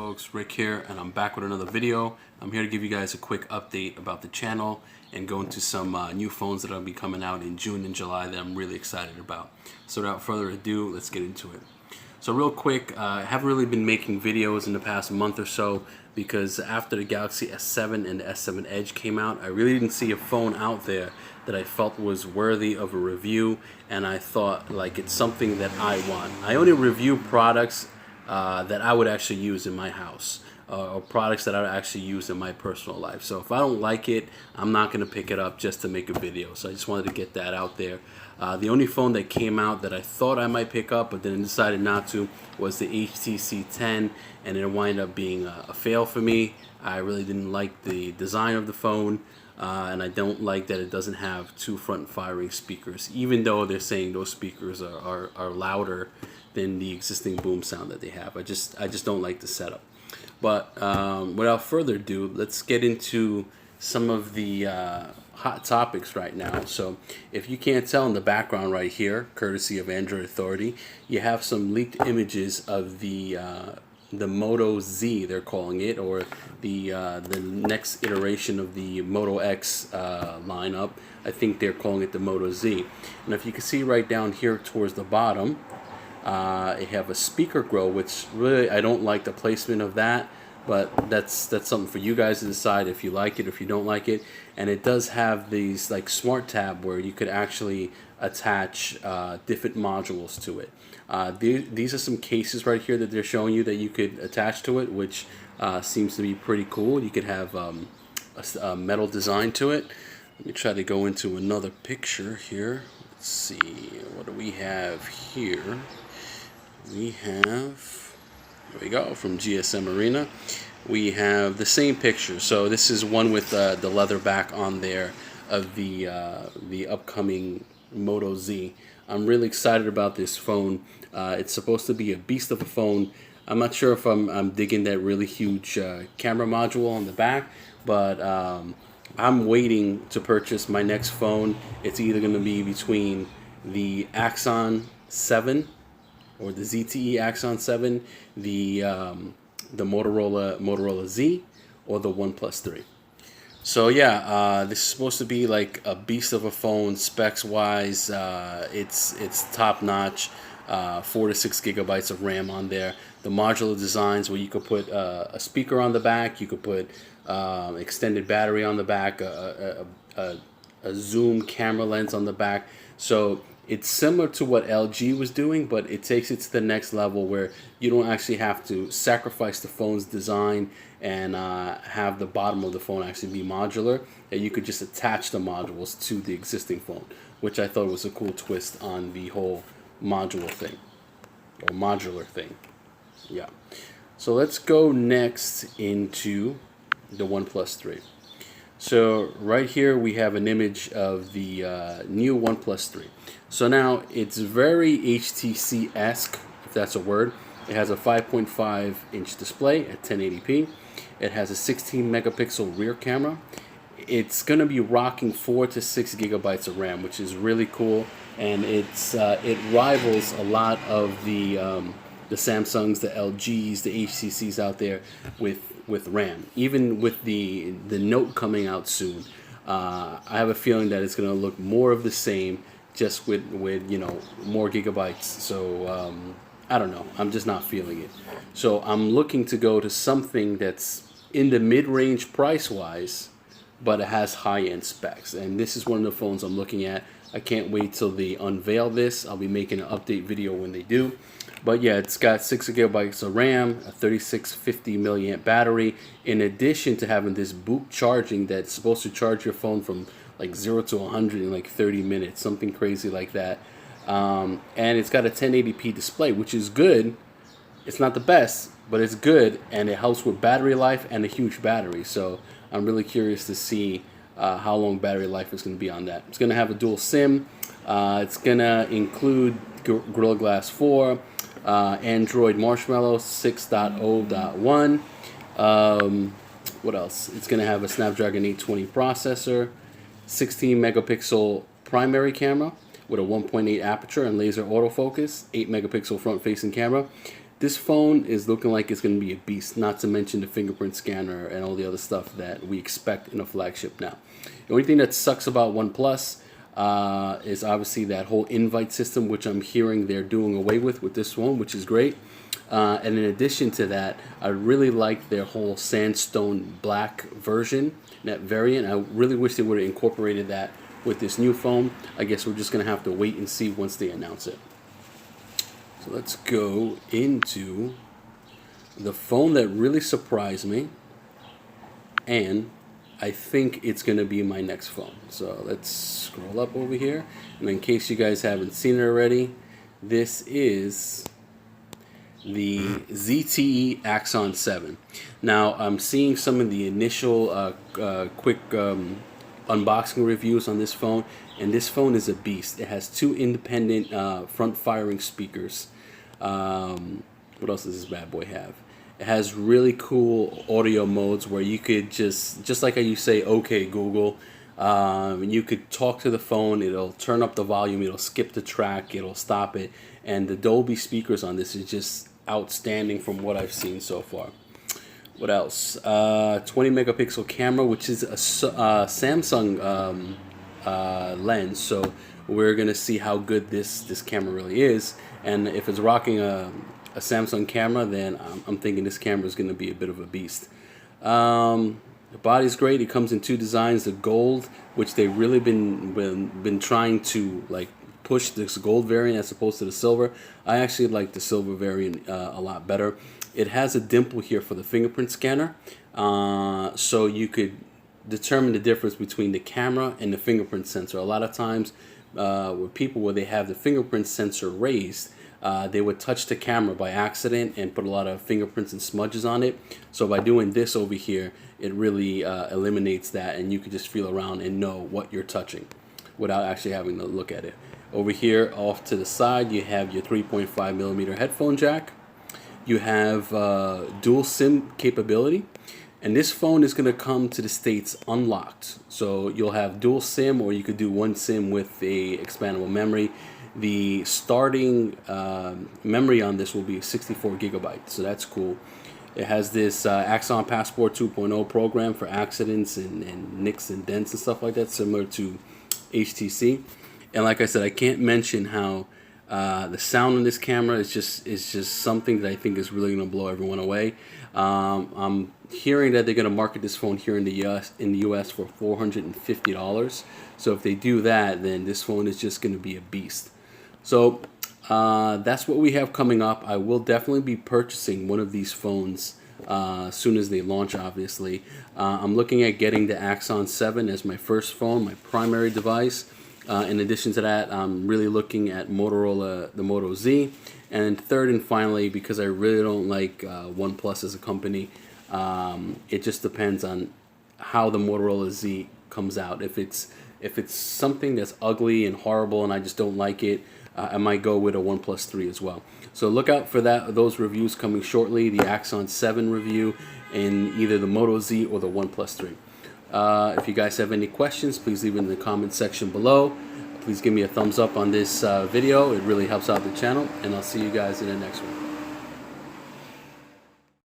folks, Rick here, and I'm back with another video. I'm here to give you guys a quick update about the channel and go into some new phones that will be coming out in June and July that I'm really excited about. So without further ado, let's get into it. So real quick, I haven't really been making videos in the past month or so because after the Galaxy S7 and the S7 Edge came out, I really didn't see a phone out there that I felt was worthy of a review, and I thought like it's something that I want. I only review products that I would actually use in my house, or products that I would actually use in my personal life. So if I don't like it, I'm not going to pick it up just to make a video. So I just wanted to get that out there. The only phone that came out that I thought I might pick up but then decided not to was the HTC 10, and it wound up being a fail for me. I really didn't like the design of the phone, and I don't like that it doesn't have two front-firing speakers, even though they're saying those speakers are louder than the existing boom sound that they have. I just don't like the setup. But without further ado, let's get into some of the hot topics right now. So if you can't tell in the background right here, courtesy of Android Authority, you have some leaked images of the Moto Z, they're calling it, or the next iteration of the Moto X lineup. I think they're calling it the Moto Z. And if you can see right down here towards the bottom, I have a speaker grill, which really I don't like the placement of that, but that's something for you guys to decide if you like it or if you don't like it. And it does have these like smart tab where you could actually attach different modules to it. These are some cases right here that they're showing you that you could attach to it, which seems to be pretty cool. You could have a metal design to it. Let me try to go into another picture here. Let's see, what do we have here? We have, there we go, from GSM Arena. We have the same picture. So this is one with the leather back on there of the upcoming Moto Z. I'm really excited about this phone. It's supposed to be a beast of a phone. I'm not sure if I'm digging that really huge camera module on the back, but I'm waiting to purchase my next phone. It's either going to be between the Axon 7 or the ZTE Axon 7, the Motorola Z, or the Oneplus 3. So yeah, this is supposed to be like a beast of a phone specs wise. It's top notch, 4 to 6 gigabytes of RAM on there. The modular designs where you could put a speaker on the back, you could put extended battery on the back, a zoom camera lens on the back. So it's similar to what LG was doing, but it takes it to the next level where you don't actually have to sacrifice the phone's design and have the bottom of the phone actually be modular, that you could just attach the modules to the existing phone, which I thought was a cool twist on the whole modular thing, or modular thing. Yeah. So let's go next into the OnePlus 3. So right here we have an image of the new OnePlus 3. So now it's very HTC-esque, if that's a word. It has a 5.5 inch display at 1080p. It has a 16 megapixel rear camera. It's going to be rocking 4 to 6 gigabytes of RAM, which is really cool, and it rivals a lot of the Samsungs, the LGs, the HTCs out there with RAM. Even with the Note coming out soon, I have a feeling that it's going to look more of the same, just with you know, more gigabytes. So I don't know, I'm just not feeling it. So I'm looking to go to something that's in the mid-range price-wise, but it has high-end specs, and this is one of the phones I'm looking at. I can't wait till they unveil this. I'll be making an update video when they do. But yeah, it's got 6 gigabytes of RAM, a 3650 milliamp battery, in addition to having this boot charging that's supposed to charge your phone from like 0 to 100 in like 30 minutes, something crazy like that. And it's got a 1080p display, which is good. It's not the best, but it's good, and it helps with battery life and a huge battery. So I'm really curious to see how long battery life is going to be on that. It's going to have a dual SIM. It's going to include Gorilla Glass 4, Android Marshmallow 6.0.1. What else? It's going to have a Snapdragon 820 processor, 16 megapixel primary camera with a 1.8 aperture and laser autofocus, 8 megapixel front facing camera. this phone is looking like it's going to be a beast, not to mention the fingerprint scanner and all the other stuff that we expect in a flagship now. The only thing that sucks about OnePlus is obviously that whole invite system, which I'm hearing they're doing away with this one, which is great. And in addition to that, I really like their whole sandstone black version, that variant. I really wish they would have incorporated that with this new phone. I guess we're just going to have to wait and see once they announce it. So let's go into the phone that really surprised me, and I think it's going to be my next phone. So let's scroll up over here, and in case you guys haven't seen it already, this is the ZTE Axon 7. Now I'm seeing some of the initial quick unboxing reviews on this phone, and this phone is a beast. It has two independent front firing speakers. What else does this bad boy have? It has really cool audio modes where you could just like how you say okay Google, and you could talk to the phone. It'll turn up the volume, it'll skip the track, it'll stop it, and the Dolby speakers on this is just outstanding from what I've seen so far. What else? 20 megapixel camera, which is a Samsung lens, so we're gonna see how good this camera really is. And if it's rocking a Samsung camera, then I'm thinking this camera is gonna be a bit of a beast. The body's great. It comes in two designs: the gold, which they've really been trying to like push this gold variant as opposed to the silver. I actually like the silver variant a lot better. It has a dimple here for the fingerprint scanner, so you could determine the difference between the camera and the fingerprint sensor. A lot of times with people where they have the fingerprint sensor raised, they would touch the camera by accident and put a lot of fingerprints and smudges on it. So by doing this over here, it really eliminates that, and you can just feel around and know what you're touching without actually having to look at it. Over here off to the side, you have your 3.5mm headphone jack. You have dual SIM capability, and this phone is going to come to the States unlocked. So you'll have dual SIM, or you could do one SIM with a expandable memory. The starting memory on this will be 64 gigabytes, so that's cool. It has this Axon Passport 2.0 program for accidents and nicks and dents and stuff like that, similar to HTC. And like I said, I can't mention how the sound on this camera is just something that I think is really going to blow everyone away. I'm hearing that they're going to market this phone here in the US for $450. So if they do that, then this phone is just going to be a beast. So that's what we have coming up. I will definitely be purchasing one of these phones as soon as they launch, obviously. I'm looking at getting the Axon 7 as my first phone, my primary device. In addition to that, I'm really looking at Motorola, the Moto Z. And third and finally, because I really don't like OnePlus as a company, it just depends on how the Motorola Z comes out. If it's something that's ugly and horrible and I just don't like it, I might go with a OnePlus 3 as well. So look out for those reviews coming shortly, the Axon 7 review in either the Moto Z or the OnePlus 3. If you guys have any questions, please leave it in the comment section below. Please give me a thumbs up on this video. It really helps out the channel, and I'll see you guys in the next one.